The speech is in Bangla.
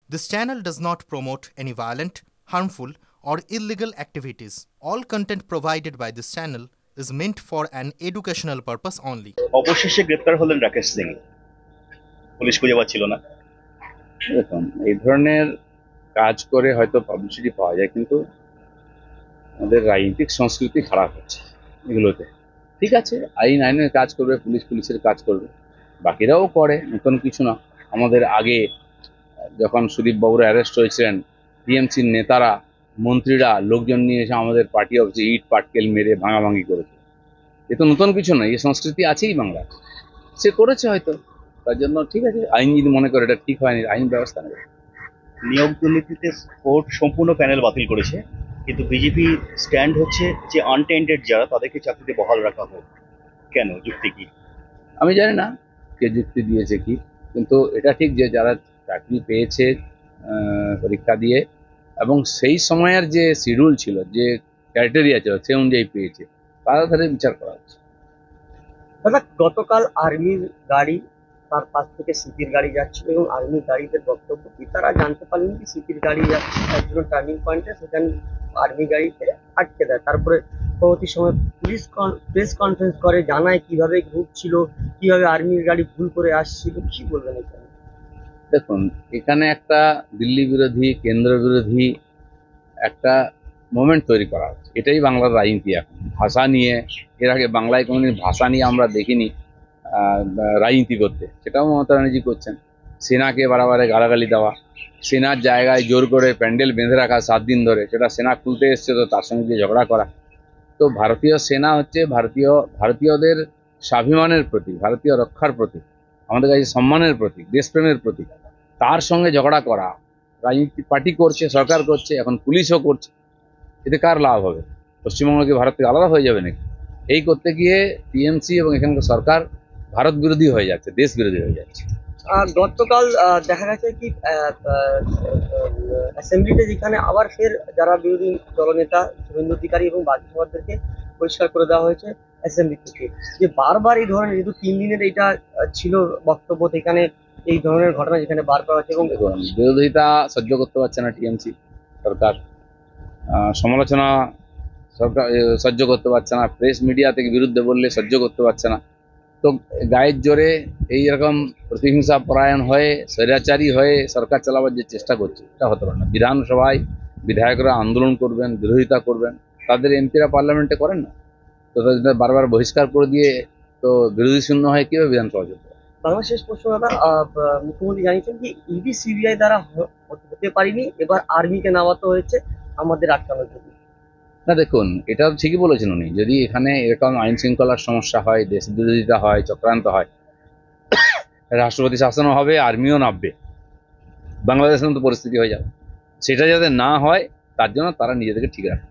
This channel does not promote any violent, harmful, or illegal activities. All content provided by this channel is meant for an educational purpose only. অবশেষে গ্রেপ্তার হলেন রাকেশ সিং। পুলিশ খুঁজে পাচ্ছিল না। দেখুন, এই ধরনের কাজ করে হয়তো পাবলিসিটি পাওয়া যায়, কিন্তু আমাদের রাজনৈতিক সংস্কৃতি খারাপ হচ্ছে এগুলোতে। ঠিক আছে, আইনের কাজ করবে, পুলিশের কাজ করবে, বাকিরাও করে, নতুন কিছু না। আমাদের আগে যখন সুদীপ বাবুরা অ্যারেস্ট হয়েছিলেন, টিএমসির নেতারা, মন্ত্রীরা লোকজন নিয়ে এসে আমাদের পার্টি অফিসে ইট পাটকেল মেরে ভাঙাভাঙি করেছে। এ তো নতুন কিছু নয়, এই সংস্কৃতি আছেই বাংলা। সে করেছে হয়তো, তার জন্য ঠিক আছে, আইন যদি মনে করে এটা ঠিক হয়নি, আইন ব্যবস্থা নেবে। নিয়োগ দুর্নীতিতে কোর্ট সম্পূর্ণ প্যানেল বাতিল করেছে, কিন্তু বিজেপি স্ট্যান্ড হচ্ছে যে আনটেন্ডেড যারা তাদেরকে চাকরিতে বহাল রাখা হোক। কেন, যুক্তি কি? আমি জানি না কে যুক্তি দিয়েছে কি, কিন্তু এটা ঠিক যে যারা চাকরি পেয়েছে পরীক্ষা দিয়ে এবং সেই সময়ের যে শিডিউল ছিল, যে ক্রাইটেরিয়া ছিল, সে অনুযায়ী পেয়েছে, তাদের বিচার করা হচ্ছে। দাদা, গতকাল আর্মির গাড়ি তার পাশ থেকে সিপির গাড়ি যাচ্ছিল এবং আর্মির গাড়িদের বক্তব্য কি তারা জানতে পারলেন কি সিপির গাড়ি যাচ্ছে একজন টার্নিং পয়েন্টে, সেখানে আর্মি গাড়িতে আটকে দেয়। তারপরে পরবর্তী সময় পুলিশ প্রেস কনফারেন্স করে, জানায় কিভাবে ঘুরছিল, কিভাবে আর্মির গাড়ি ভুল করে আসছিল। কি বলবেন এখানে? দেখুন, এখানে একটা দিল্লি বিরোধী, কেন্দ্র বিরোধী একটা মোমেন্ট তৈরি করা হচ্ছে। এটাই বাংলার রাজনীতি এখন। ভাষা নিয়ে, এর আগে বাংলায় কোনোদিন ভাষা নিয়ে আমরা দেখিনি রাজনীতি করতে, সেটাও মমতা ব্যানার্জি করছেন। সেনাকে বারে গালাগালি দেওয়া, সেনার জায়গায় জোর করে প্যান্ডেল বেঁধে রাখা 7 দিন ধরে, সেটা সেনা খুলতে এসছে তো তার সঙ্গে গিয়ে ঝগড়া করা। তো ভারতীয় সেনা হচ্ছে ভারতীয়দের স্বাভিমানের প্রতীক, ভারতীয় রক্ষার প্রতীক, আমাদের কাছে সম্মানের প্রতীক, দেশপ্রেমের প্রতীক। তার সঙ্গে ঝগড়া করা রাজনীতি পার্টি করছে, সরকার করছে, এখন পুলিশও করছে। এতে কার লাভ হবে? পশ্চিমবঙ্গ কি ভারত থেকে আলাদা হয়ে যাবে নাকি? এই করতে গিয়ে টিএমসি এবং এখানকার সরকার ভারত বিরোধী হয়ে যাচ্ছে, দেশ বিরোধী হয়ে যাচ্ছে। গতকাল দেখা গেছে কি অ্যাসেম্বলিতে, যেখানে আবার ফের যারা বিরোধী দলনেতা শুভেন্দু অধিকারী এবং বাকি সভাদেরকে পরিষ্কার করে দেওয়া হয়েছে অ্যাসেম্বলি থেকে, যে বারবার এই ধরনের, যেহেতু 3 দিনের এটা ছিল বক্তব্য, এখানে এই ধরনের ঘটনা যেখানে বারবার হচ্ছে এবং বিরোধিতা সহ্য করতে পারছে না টিএমসি সরকার, সমালোচনা সরকার সহ্য করতে পারছে না, প্রেস মিডিয়া থেকে বিরুদ্ধে বললে সহ্য করতে পারছে না। তো গায়ের জোরে এইরকম প্রতিহিংসা পরায়ণ হয়ে, স্বৈরাচারী হয়ে সরকার চালাবার যে চেষ্টা করছে, এটা হতে পারে না। বিধানসভায় বিধায়করা আন্দোলন করবেন, বিরোধিতা করবেন, তাদের এমপিরা পার্লামেন্টে করেন না, তো তাদের বারবার বহিষ্কার করে দিয়ে তো বিরোধী শূন্য হয় কীভাবে বিধানসভা চলবে? বাংলা শেষ প্রশ্ন দাদা, মুখ্যমন্ত্রী জানিয়েছেন যে ইডি সিবিআই দ্বারা হতে পারিনি, এবার আর্মিকে নামাতে হয়েছে আমাদের আটকানোর জন্য। না, দেখুন, এটা ঠিকই বলেছেন উনি। যদি এখানে এরকম আইন শৃঙ্খলার সমস্যা হয়, দেশ বিরোধিতা হয়, চক্রান্ত হয়, রাষ্ট্রপতি শাসনও হবে, আর্মিও নামবে, বাংলাদেশের মতো পরিস্থিতি হয়ে যাবে। সেটা যাতে না হয় তার জন্য তারা নিজেদেরকে ঠিক রাখে।